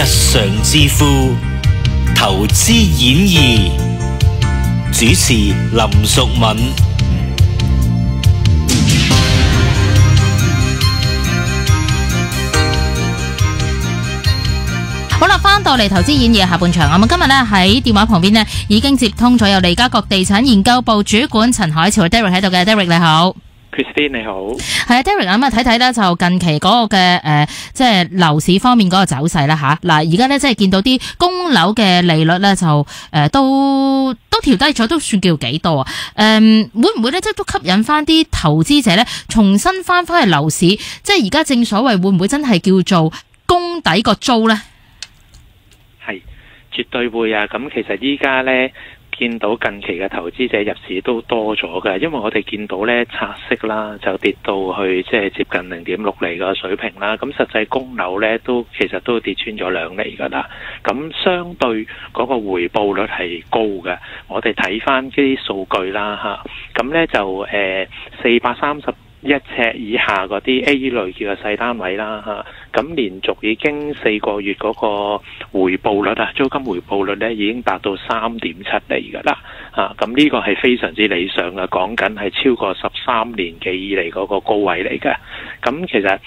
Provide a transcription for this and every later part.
常致富，投資演義，主持林淑敏。好啦，翻到嚟投資演義下半場，我們今日咧喺電話旁邊咧已經接通咗有利嘉閣地產研究部主管陳海潮 Derek 喺度嘅。 Derek 你好。Christine 你好。係啊 Derek， 咁啊睇睇咧就近期嗰個嘅即係樓市方面嗰個走勢啦吓。嗱而家咧即係見到啲供樓嘅利率咧就都調低咗，都算叫幾多啊？會唔會咧即係都吸引翻啲投資者咧重新翻去樓市？即係而家正所謂會唔會真係叫做供底個租咧？係絕對會啊！咁其實依家呢，見到近期嘅投資者入市都多咗嘅，因為我哋見到呢拆息啦就跌到去即係接近0.6厘嘅水平啦。咁實際供樓呢其實都跌穿咗2厘㗎啦。咁相對嗰個回報率係高嘅。我哋睇翻啲數據啦嚇，咁呢就431尺以下嗰啲 A 類叫做細單位啦嚇，咁連續已經4個月嗰個回報率啊，租金回報率呢已經達到3.7厘㗎啦嚇，咁呢個係非常之理想嘅，講緊係超過13年幾以嚟嗰個高位嚟嘅。咁其實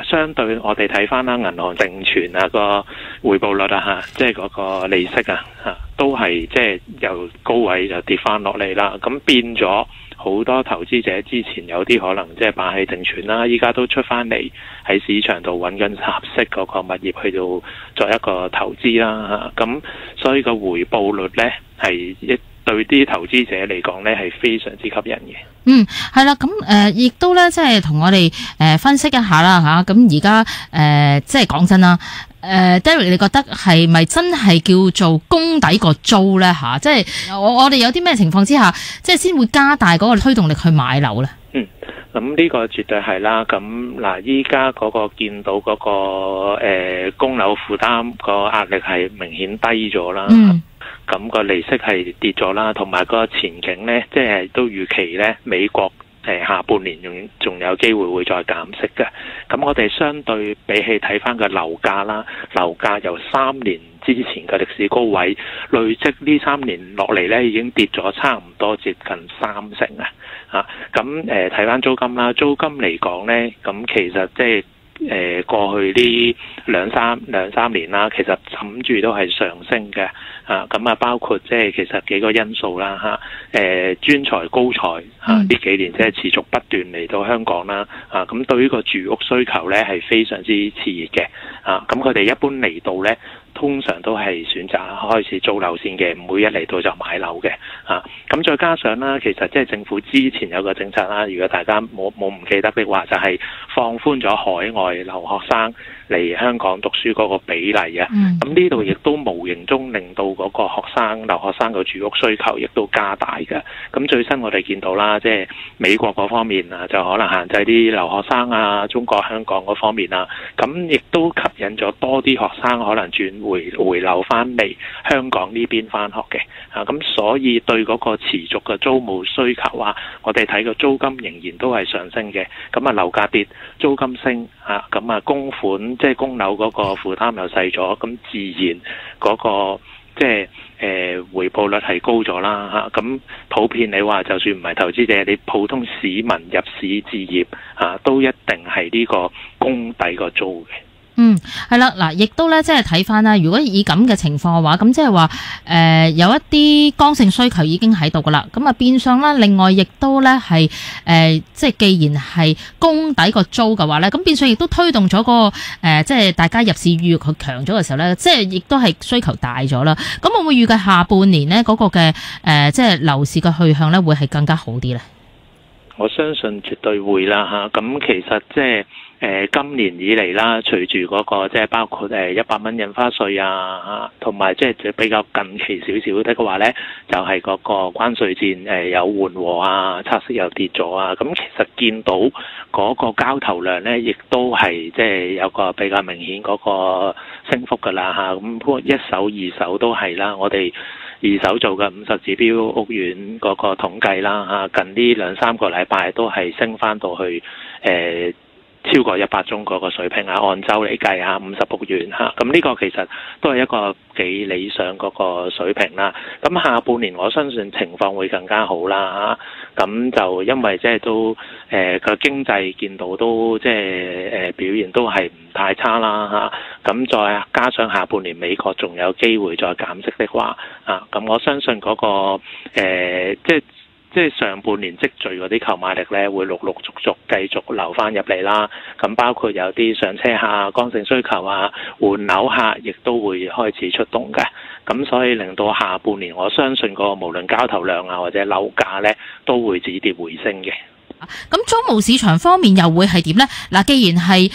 相對我哋睇翻啦，銀行定存啊個回報率啊嚇，即係嗰個利息啊嚇，都係即係由高位就跌翻落嚟啦，咁變咗。好多投資者之前有啲可能即係擺喺定存啦，依家都出翻嚟喺市場度揾緊合適嗰個物業去到作一個投資啦嚇，咁所以個回報率呢係對啲投資者嚟講呢係非常之吸引嘅。係啦，咁亦都咧即係同我哋分析一下啦嚇，咁而家即係講真啦。Derek 你覺得係咪真係叫做供底個租咧吓？即係我哋有啲咩情況之下，即係先會加大嗰個推動力去買樓咧？咁呢個絕對係啦。咁嗱，依家嗰個見到嗰個供樓負擔個壓力係明顯低咗啦。咁個利息係跌咗啦，同埋個前景咧，即係都預期咧美國下半年仲有機會會再減息嘅。咁我哋相對比起睇翻個樓價啦，樓價由3年之前嘅歷史高位累積呢3年落嚟呢已經跌咗差唔多接近30%啊！咁睇翻租金啦，租金嚟講呢，咁其實即係過去呢兩三年啦，其實枕住都係上升嘅咁包括即係其實幾個因素啦專才高才呢幾年即係持續不斷嚟到香港啦咁對於個住屋需求咧係非常之熾熱嘅咁佢哋一般嚟到咧通常都係選擇開始租樓先嘅，唔會一嚟到就買樓嘅咁再加上啦，其實即係政府之前有個政策啦，如果大家冇唔記得的話，就係放寬咗海外留學生嚟香港讀書嗰個比例啊。咁呢度亦都無形中令到嗰個留學生嘅住屋需求亦都加大嘅。咁最新我哋見到啦，即係美國嗰方面啊，就可能限制啲留學生啊，中國香港嗰方面啊，咁亦都吸引咗多啲學生可能轉回流翻嚟香港呢邊翻學嘅咁所以對嗰個持續嘅租務需求啊，我哋睇個租金仍然都係上升嘅。咁樓價跌，租金升咁供款即係供樓嗰個負擔又細咗，咁自然嗰個即係回報率係高咗啦咁普遍你話就算唔係投資者，你普通市民入市置業都一定係呢個供底個租嘅。係啦，嗱，亦都咧，即係睇翻啦。如果以咁嘅情況嘅話，咁即係話，有一啲剛性需求已經喺度噶啦。咁變相啦，另外亦都咧係，即係既然係供底個租嘅話咧，咁變相亦都推動咗嗰個，即係大家入市意欲佢強咗嘅時候咧，即係亦都係需求大咗啦。咁我會預計下半年咧嗰個嘅，即係樓市嘅去向咧，會係更加好啲咧。我相信絕對會啦咁其實即係今年以嚟啦，隨住嗰個即係包括100蚊印花稅同埋即係比較近期少少的話咧，就係嗰個關稅戰有緩和拆息又跌咗咁其實見到嗰個交投量咧，亦都係即係有個比較明顯嗰個升幅㗎啦咁一手二手都係啦，我哋二手做嘅50指標屋苑嗰個統計啦近呢2-3個禮拜都係升翻到去超過100宗嗰個水平啊，按週嚟計啊，56元嚇，咁呢個其實都係一個幾理想嗰個水平啦。咁下半年我相信情況會更加好啦嚇，咁就因為即係都個經濟見到都即係表現都係唔太差啦嚇，咁再加上下半年美國仲有機會再減息的話啊，咁我相信嗰個即係上半年積聚嗰啲購買力咧，會陸陸續續繼續流翻入嚟啦。咁包括有啲上車客啊、剛性需求啊、換樓客，亦都會開始出動嘅。咁所以令到下半年，我相信個無論交投量啊或者樓價咧，都會止跌回升嘅。咁租務市場方面又會係點咧？嗱，既然係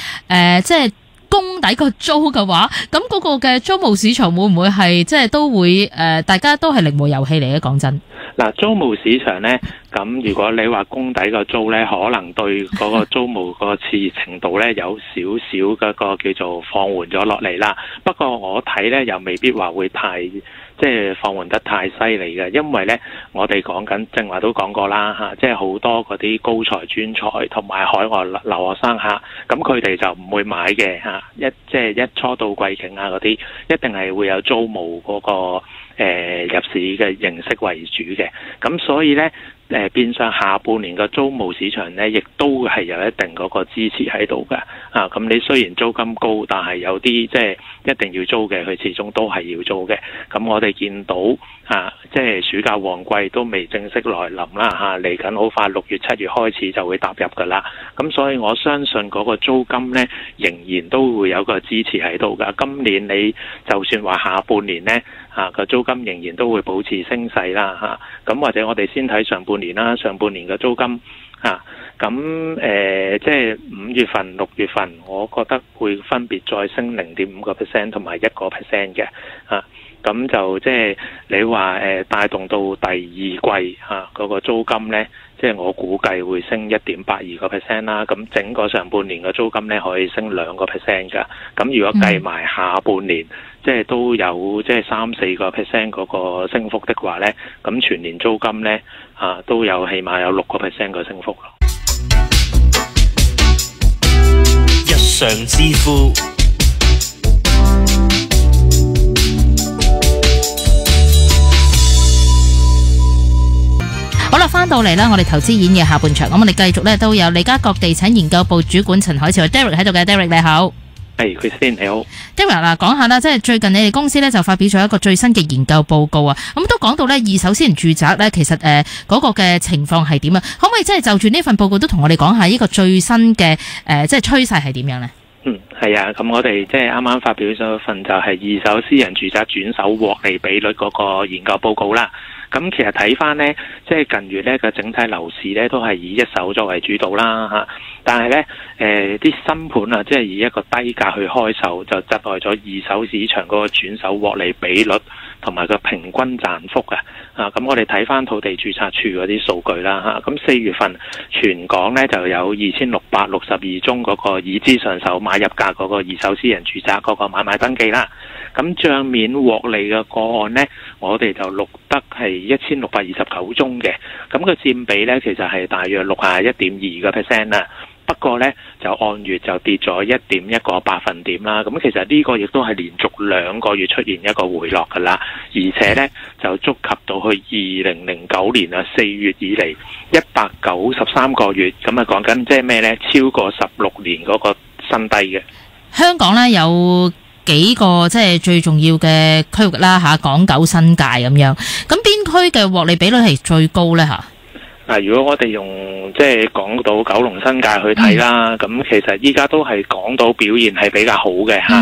即係供底個租嘅話，咁嗰個嘅租務市場會唔會係即係都會大家都係零和遊戲嚟嘅？講真。嗱，租務市場咧，咁如果你話供底個租咧，可能對嗰個租務個熾熱程度咧有少少嗰個叫做放緩咗落嚟啦。不過我睇咧又未必話會太即係放緩得太犀利嘅，因為咧我哋講緊正話都講過啦嚇，即係好多嗰啲高才專才同埋海外留學生客，咁佢哋就唔會買嘅嚇，即係一初到貴境啊嗰啲，一定係會有租務嗰個入市嘅形式為主嘅，咁所以咧變相下半年嘅租務市場咧，亦都係有一定嗰個支持喺度嘅啊。咁你雖然租金高，但係有啲即係一定要租嘅，佢始終都係要租嘅。咁我哋見到即係暑假旺季都未正式來臨啦嚇，嚟緊好快6月7月開始就會踏入㗎啦。咁所以我相信嗰個租金咧仍然都會有個支持喺度㗎。今年你就算話下半年咧個租金仍然都會保持升勢啦嚇。咁或者我哋先睇上半年啦，上半年嘅租金咁即係5月份、6月份，我覺得會分別再升0.5% 同埋1% 嘅咁就即係你話帶動到第二季嗰個租金呢，即係我估計會升1.82% 啦。咁整個上半年嘅租金呢，可以升2% 㗎。咁如果計埋下半年，即係都有即係3-4% 嗰個升幅的話呢，咁全年租金呢，都有起碼有6% 嘅升幅咯。日常致富。好啦，翻到嚟啦，我哋投資演繹下半場，咁我哋繼續咧都有利嘉閣地產研究部主管陳海潮 Derek 喺度嘅。 Derek 你好。係，Christine 你好。Derek 嗱，講下啦，即係最近你哋公司咧就發表咗一個最新嘅研究報告啊，咁都講到咧二手私人住宅咧，其實嗰個嘅情況係點啊？可唔可以即係就住呢份報告都同我哋講下呢個最新嘅即係趨勢係點樣咧？係啊，咁我哋即係啱啱發表咗一份就係二手私人住宅轉手獲利比率嗰個研究報告啦。咁其實睇翻呢，即係近月呢個整體樓市呢都係以一手作為主導啦嚇。但係呢啲新盤啊，即係以一個低價去開售，就窒礙咗二手市場嗰個轉手獲利比率同埋個平均賺幅啊。咁我哋睇翻土地註冊處嗰啲數據啦嚇。咁4月份全港呢就有2662宗嗰個已知上手買入價嗰個二手私人住宅嗰個買賣登記啦。咁帳面獲利嘅個案呢，我哋就錄得係1629宗嘅，咁個佔比呢，其實係大約61.2%啦。不過呢，就按月就跌咗1.1個百分點啦。咁其實呢個亦都係連續2個月出現一個回落㗎啦，而且呢，就觸及到去2009年4月以嚟193個月，咁啊講緊即係咩呢？超過16年嗰個新低嘅。香港呢，有幾個即係最重要嘅區域啦嚇，港九新界咁樣，咁邊區嘅獲利比率係最高呢嚇？如果我哋用即係港島九龍新界去睇啦，咁其實依家都係港島表現係比較好嘅嚇。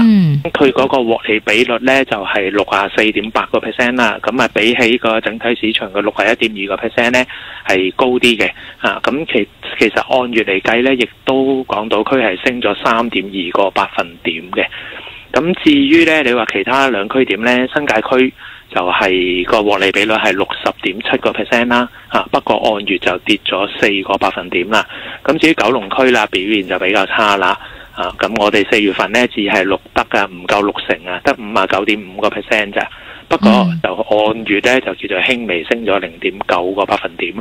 佢嗰個獲利比率呢就係64.8% 啦，咁啊比起個整體市場嘅61.2% 呢係高啲嘅嚇。咁其實按月嚟計呢，亦都港島區係升咗3.2個百分點嘅。咁至於呢，你話其他兩區點呢？新界區就係個獲利比率係60.7% 啦，不過按月就跌咗4個百分點啦。咁至於九龍區啦，表現就比較差啦，咁我哋4月份呢，只係錄得唔夠60成啊，得59.5% 咋。不過就按月咧就叫做輕微升咗0.9個百分點。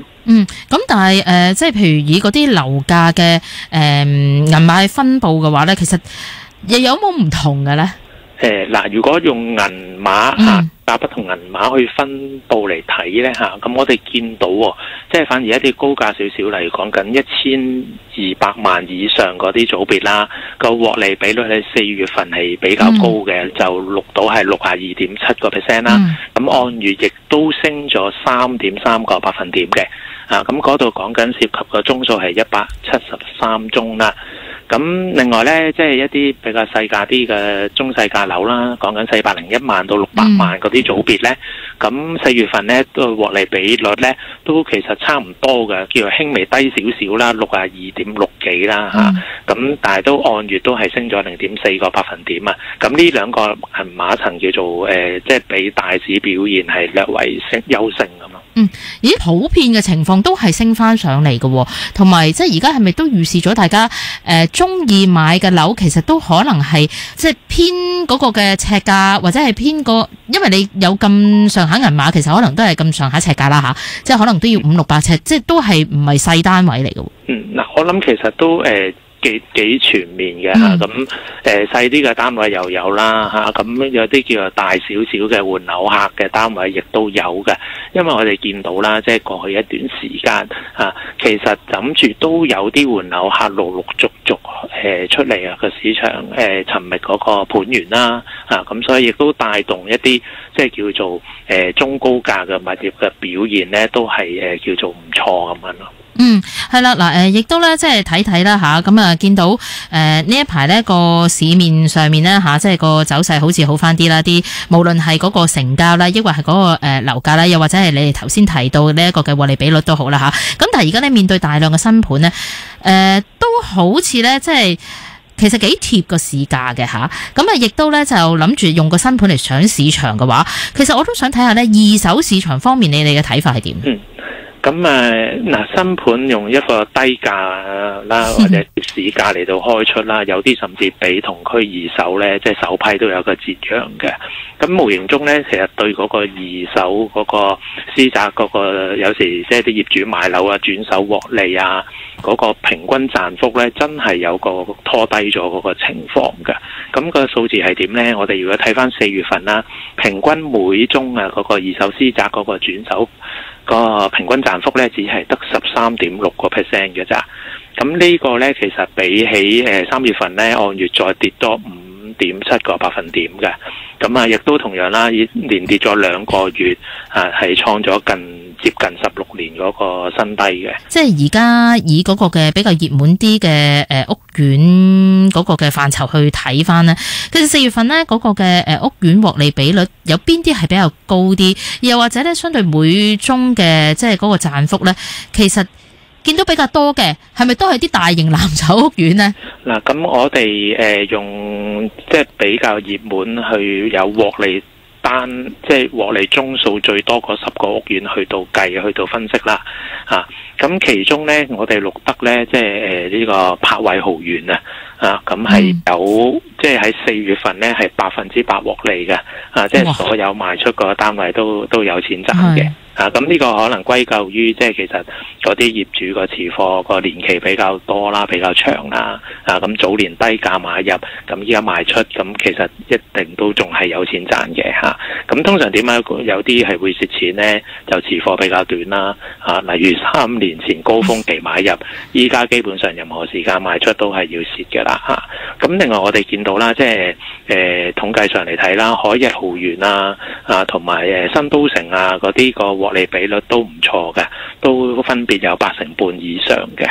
咁但係即係譬如以嗰啲樓價嘅銀碼分佈嘅話咧，其實又有冇唔同嘅咧？嗱，如果用銀碼價不同銀碼去分佈嚟睇咧咁我哋見到即係反而一啲高價少少嚟講緊1200萬以上嗰啲組別啦，個獲利比率喺4月份係比較高嘅，就錄到係62.7%啦。咁按月亦都升咗3.3個百分點嘅，咁嗰度講緊涉及個宗數係173宗啦。咁另外咧，即係一啲比較細價啲嘅中細價樓啦，講緊401萬到600萬嗰啲組別咧，咁4月份咧都獲利比率咧都其實差唔多嘅，叫做輕微低少少啦，62.6幾啦咁但係都按月都係升咗0.4個百分點啊。咁呢兩個銀碼層叫做即係比大市表現係略為優勝咁咯。咦，普遍嘅情況都係升翻上嚟嘅，同埋即係而家係咪都預示咗大家中意買嘅樓，其實都可能係即係偏嗰個嘅尺價，或者係偏因為你有咁上下銀碼，其實可能都係咁上下尺價啦即係可能都要500-600尺，即係都係唔係細單位嚟嘅。嗱，我諗其實都幾全面嘅咁細啲嘅單位又有啦咁有啲叫做大少少嘅換樓客嘅單位亦都有嘅，因為我哋見到啦，即係過去一段時間其實諗住都有啲換樓客陸陸續續出嚟個市場尋覓嗰個盤源啦咁所以亦都帶動一啲即係叫做中高價嘅物業嘅表現咧，都係叫做唔錯咁樣咯。係啦，嗱，亦都咧，即係睇啦咁見到呢一排咧個市面上面咧即係個走勢好似好翻啲啦，無論係嗰個成交啦，抑或係嗰個樓價啦，又或者係你哋頭先提到呢一個嘅獲利比率都好啦咁但係而家咧面對大量嘅新盤咧，都好似咧即係其實幾貼個市價嘅咁亦都咧就諗住用個新盤嚟搶市場嘅話，其實我都想睇下咧二手市場方面你哋嘅睇法係點？咁新盤用一個低價啦，或者市價嚟到開出啦，有啲甚至比同區二手咧，即係首批都有個折讓嘅。咁無形中咧，其實對嗰個二手嗰個私宅嗰個，有時即係啲業主買樓轉手獲利嗰個平均賺幅咧，真係有個拖低咗嗰個情況嘅。咁個數字係點咧？我哋如果睇翻4月份啦，平均每宗嗰個二手私宅嗰個轉手個平均賺幅咧，只係得13.6% 嘅咋。咁呢個咧，其實比起3月份咧，按月再跌多5.7個百分點嘅。咁亦都同樣啦，連跌咗2個月，係創咗接近16年嗰個新低嘅。即係而家以嗰個嘅比較熱門啲嘅屋苑嗰個嘅範疇去睇翻呢，其實4月份呢嗰個嘅屋苑獲利比率有邊啲係比較高啲，又或者咧相對每宗嘅即係嗰個賺幅咧，其實見到比較多嘅係咪都係啲大型藍籌屋苑呢？嗱，咁我哋用即係比較熱門去有獲利即係獲利宗數最多嗰10個屋苑去到分析啦咁其中咧，我哋錄得咧，即係呢個柏偉豪園咁係有即係喺4月份咧係100%獲利嘅即係所有賣出個單位都有錢賺嘅。咁呢個可能歸咎於即係其實嗰啲業主個持貨個年期比較多啦，比較長啦。咁早年低價買入，咁依家賣出，咁其實一定都仲係有錢賺嘅咁通常點解有啲係會蝕錢呢？就持貨比較短啦。例如3年前高峰期買入，依家基本上任何時間賣出都係要蝕嘅啦。咁另外我哋見到啦，即係統計上嚟睇啦，海逸豪園同埋新都城嗰啲個獲利比率都唔錯嘅，都分別有80%以上嘅。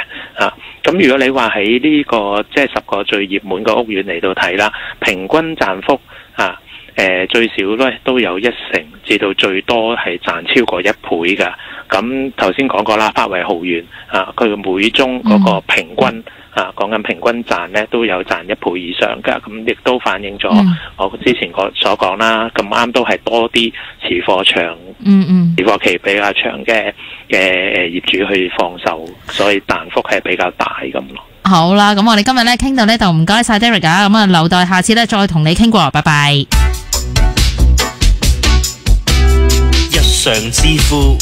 咁如果你話喺呢個即係10個最熱門嘅屋苑嚟到睇啦，平均賺幅最少咧都有1成，至到最多係賺超過1倍嘅。咁頭先講過啦，柏偉豪園佢每宗嗰個平均講緊平均賺咧都有賺1倍以上㗎。咁亦都反映咗我之前所講啦，咁啱都係多啲持貨長持貨期比較長嘅業主去放售，所以彈幅係比較大咁咯。好啦，咁我哋今日咧傾到呢度，唔該晒 Derek 咁留待下次咧再同你傾過，拜拜。上之夫。